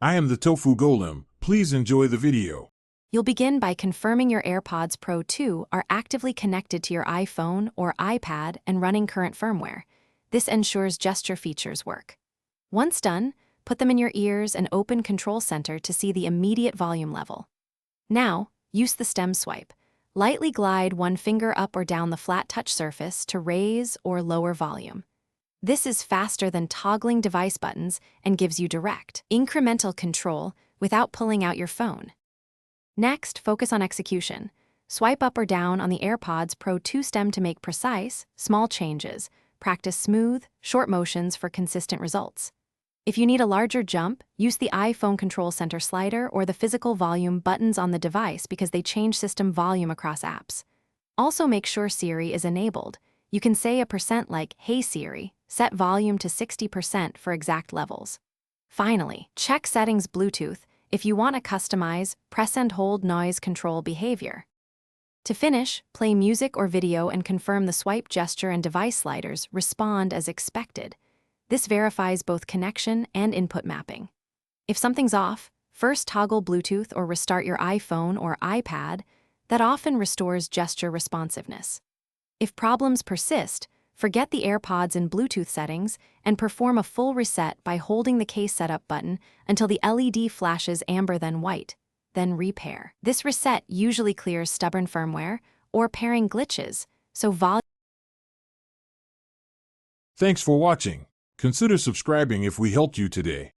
I am the Tofu Golem. Please enjoy the video. You'll begin by confirming your AirPods Pro 2 are actively connected to your iPhone or iPad and running current firmware. This ensures gesture features work. Once done, put them in your ears and open Control Center to see the immediate volume level. Now, use the stem swipe. Lightly glide one finger up or down the flat touch surface to raise or lower volume. This is faster than toggling device buttons and gives you direct, incremental control without pulling out your phone. Next, focus on execution. Swipe up or down on the AirPods Pro 2 stem to make precise, small changes. Practice smooth, short motions for consistent results. If you need a larger jump, use the iPhone Control Center slider or the physical volume buttons on the device because they change system volume across apps. Also make sure Siri is enabled. You can say a % like, "Hey Siri, set volume to 60% for exact levels." Finally, check Settings Bluetooth. If you want to customize, press and hold noise control behavior. To finish, play music or video and confirm the swipe gesture and device sliders respond as expected. This verifies both connection and input mapping. If something's off, first toggle Bluetooth or restart your iPhone or iPad. That often restores gesture responsiveness. If problems persist, forget the AirPods in Bluetooth settings and perform a full reset by holding the case setup button until the LED flashes amber then white. Then repair. This reset usually clears stubborn firmware or pairing glitches, so volume. Thanks for watching. Consider subscribing if we helped you today.